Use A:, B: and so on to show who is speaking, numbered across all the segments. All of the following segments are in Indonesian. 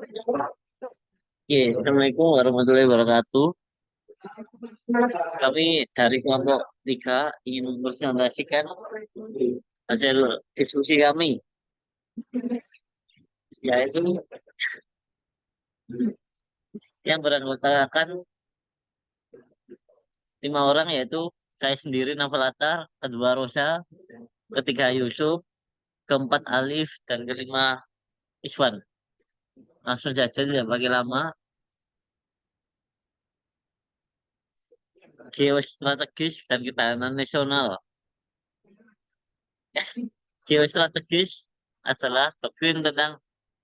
A: Oke, Assalamualaikum warahmatullahi wabarakatuh. Kami dari kelompok 3 ingin mempresentasikan hasil diskusi kami, yaitu yang beranggotakan 5 orang, yaitu saya sendiri Naufal Atar, kedua Rosa, ketiga Yusuf, keempat Alif, dan kelima Iswan. Langsung saja tidak pakai lama. Geostrategis dan ketahanan nasional. Geostrategis adalah doktrin tentang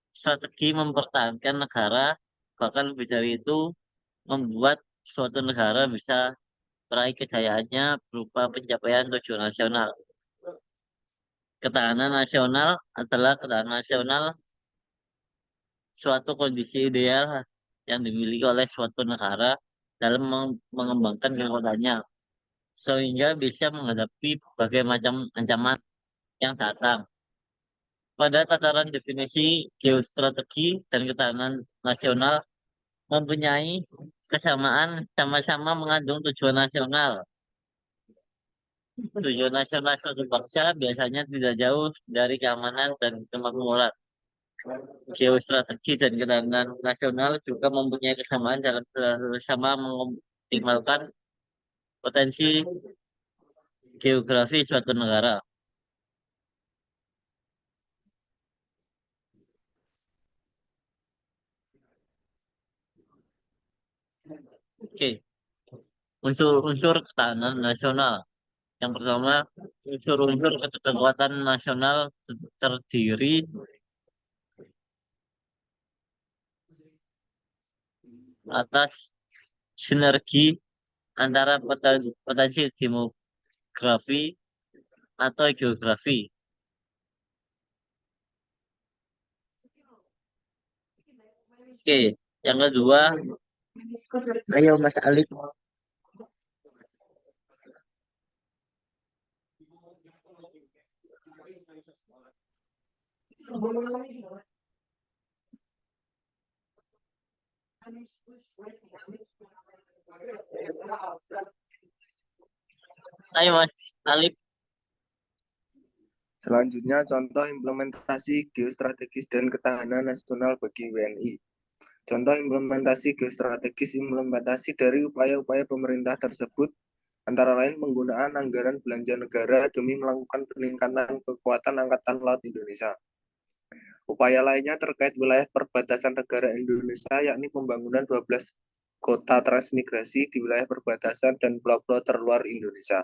A: strategi mempertahankan negara, bahkan lebih dari itu, membuat suatu negara bisa meraih kejayaannya berupa pencapaian tujuan nasional. Ketahanan nasional adalah ketahanan nasional suatu kondisi ideal yang dimiliki oleh suatu negara dalam mengembangkan kekuatannya, sehingga bisa menghadapi berbagai macam ancaman yang datang. Pada tataran definisi, geostrategi dan ketahanan nasional mempunyai kesamaan, sama-sama mengandung tujuan nasional. Tujuan nasional suatu bangsa biasanya tidak jauh dari keamanan dan kemakmuran. Geostrategi dan ketahanan nasional juga mempunyai kesamaan dalam bersama mengoptimalkan potensi geografi suatu negara. Oke, unsur-unsur ketahanan nasional. Yang pertama, unsur-unsur kekuatan nasional terdiri atas sinergi antara potensi demografi atau geografi. Oke, yang kedua, ayo Mas Alif. Ayo Mas Alif.
B: Selanjutnya, contoh implementasi geostrategis dan ketahanan nasional bagi WNI. Contoh implementasi geostrategis implementasi dari upaya-upaya pemerintah tersebut antara lain penggunaan anggaran belanja negara demi melakukan peningkatan kekuatan Angkatan Laut Indonesia. Upaya lainnya terkait wilayah perbatasan negara Indonesia, yakni pembangunan 12 kota transmigrasi di wilayah perbatasan dan pulau-pulau terluar Indonesia.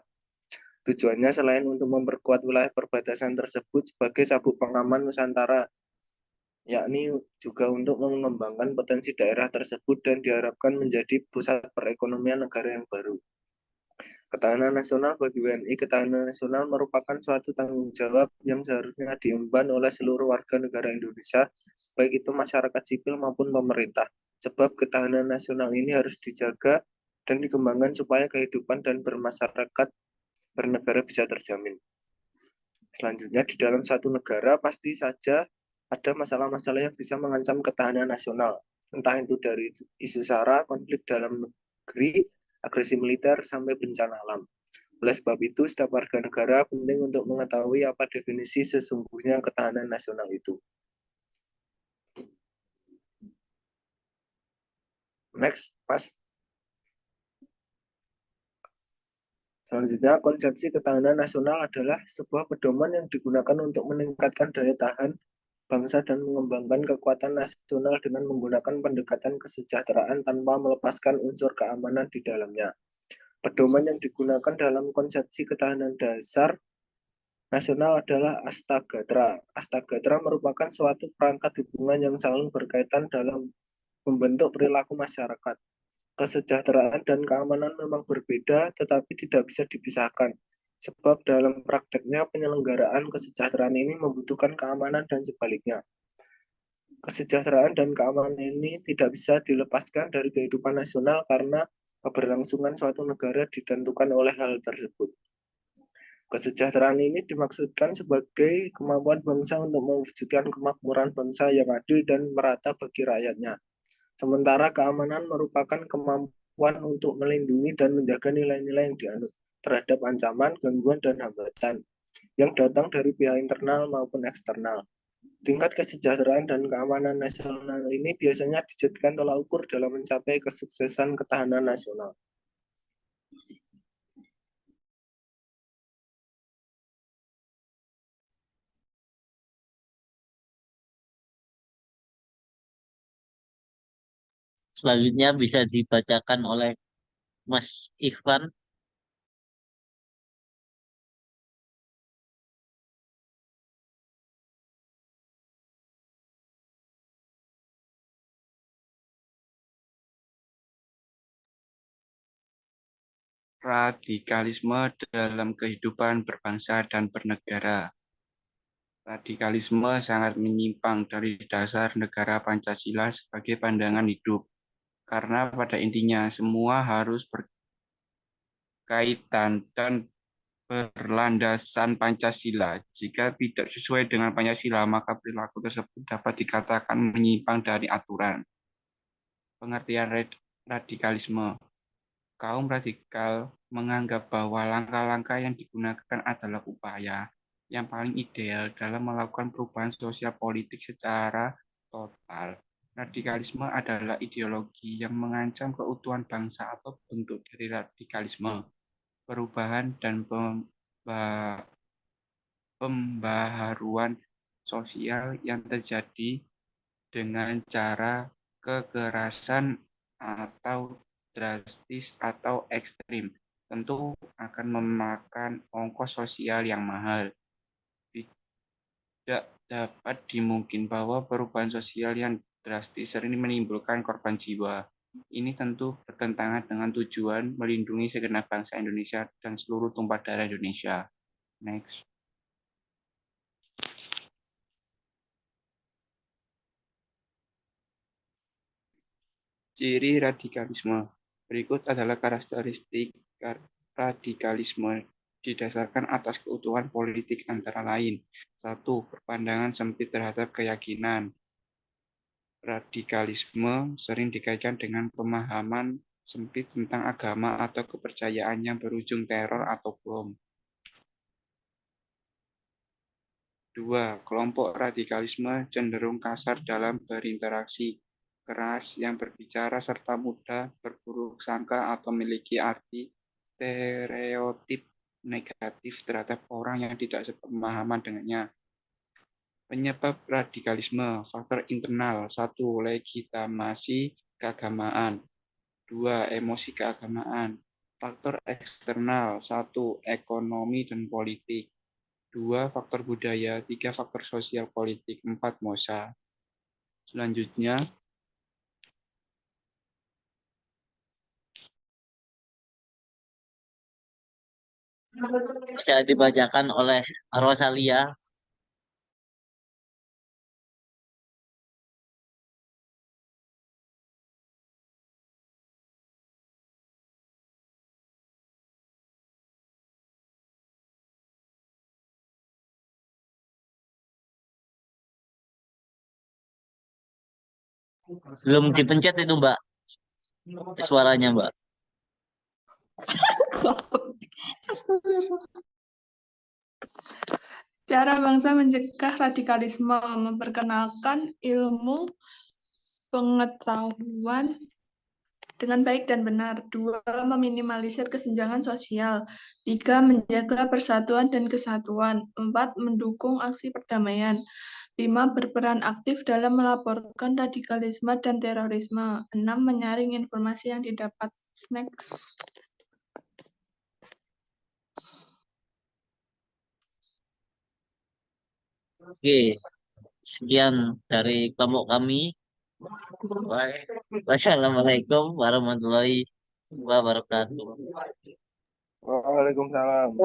B: Tujuannya selain untuk memperkuat wilayah perbatasan tersebut sebagai sabuk pengaman Nusantara, yakni juga untuk mengembangkan potensi daerah tersebut dan diharapkan menjadi pusat perekonomian negara yang baru. Ketahanan nasional bagi WNI. Ketahanan nasional merupakan suatu tanggung jawab yang seharusnya diemban oleh seluruh warga negara Indonesia, baik itu masyarakat sipil maupun pemerintah. Sebab ketahanan nasional ini harus dijaga dan dikembangkan supaya kehidupan dan bermasyarakat bernegara bisa terjamin. Selanjutnya, di dalam satu negara pasti saja ada masalah-masalah yang bisa mengancam ketahanan nasional, entah itu dari isu SARA, konflik dalam negeri, agresi militer, sampai bencana alam. Oleh sebab itu, setiap warga negara penting untuk mengetahui apa definisi sesungguhnya ketahanan nasional itu. Next, Mas. Selanjutnya, konsepsi ketahanan nasional adalah sebuah pedoman yang digunakan untuk meningkatkan daya tahan bangsa dan mengembangkan kekuatan nasional dengan menggunakan pendekatan kesejahteraan tanpa melepaskan unsur keamanan di dalamnya. Pedoman yang digunakan dalam konsepsi ketahanan dasar nasional adalah Astagatra. Astagatra merupakan suatu perangkat hubungan yang saling berkaitan dalam membentuk perilaku masyarakat. Kesejahteraan dan keamanan memang berbeda, tetapi tidak bisa dipisahkan. Sebab dalam prakteknya penyelenggaraan kesejahteraan ini membutuhkan keamanan dan sebaliknya. Kesejahteraan dan keamanan ini tidak bisa dilepaskan dari kehidupan nasional karena keberlangsungan suatu negara ditentukan oleh hal tersebut. Kesejahteraan ini dimaksudkan sebagai kemampuan bangsa untuk mewujudkan kemakmuran bangsa yang adil dan merata bagi rakyatnya. Sementara keamanan merupakan kemampuan untuk melindungi dan menjaga nilai-nilai yang dianut terhadap ancaman, gangguan, dan hambatan yang datang dari pihak internal maupun eksternal. Tingkat kesejahteraan dan keamanan nasional ini biasanya dijadikan tolak ukur dalam mencapai kesuksesan ketahanan nasional.
A: Selanjutnya bisa dibacakan oleh Mas Ikhwan.
C: Radikalisme dalam kehidupan berbangsa dan bernegara. Radikalisme sangat menyimpang dari dasar negara Pancasila sebagai pandangan hidup, karena pada intinya semua harus berkaitan dan berlandasan Pancasila. Jika tidak sesuai dengan Pancasila, maka perilaku tersebut dapat dikatakan menyimpang dari aturan. Pengertian radikalisme. Kaum radikal menganggap bahwa langkah-langkah yang digunakan adalah upaya yang paling ideal dalam melakukan perubahan sosial politik secara total. Radikalisme adalah ideologi yang mengancam keutuhan bangsa atau bentuk dari radikalisme, perubahan dan pembaharuan sosial yang terjadi dengan cara kekerasan atau drastis atau ekstrim, tentu akan memakan ongkos sosial yang mahal. Tidak dapat dimungkin bahwa perubahan sosial yang drastis sering menimbulkan korban jiwa. Ini tentu bertentangan dengan tujuan melindungi segenap bangsa Indonesia dan seluruh tumpah darah Indonesia. Next. Ciri radikalisme. Berikut adalah karakteristik radikalisme didasarkan atas keutuhan politik antara lain. 1. Berpandangan sempit terhadap keyakinan. Radikalisme sering dikaitkan dengan pemahaman sempit tentang agama atau kepercayaan yang berujung teror atau bom. 2. Kelompok radikalisme cenderung kasar dalam berinteraksi, keras yang berbicara serta mudah berburuk sangka atau memiliki arti stereotip negatif terhadap orang yang tidak sepemahaman dengannya. Penyebab radikalisme, faktor internal. 1. Legitimasi keagamaan. 2. Emosi keagamaan. Faktor eksternal. 1. Ekonomi dan politik. 2. Faktor budaya. 3. Faktor sosial politik. 4. MOSA. Selanjutnya,
A: Bisa dibacakan oleh Rosalia. Belum dipencet itu Mbak, suaranya Mbak.
D: Cara bangsa mencegah radikalisme, memperkenalkan ilmu pengetahuan dengan baik dan benar. 2. Meminimalisir kesenjangan sosial. 3. Menjaga persatuan dan kesatuan. 4. Mendukung aksi perdamaian. 5. Berperan aktif dalam melaporkan radikalisme dan terorisme. 6. Menyaring informasi yang didapat. Next.
A: Oke, sekian dari kelompok kami. Wassalamualaikum warahmatullahi wabarakatuh.
B: Waalaikumsalam.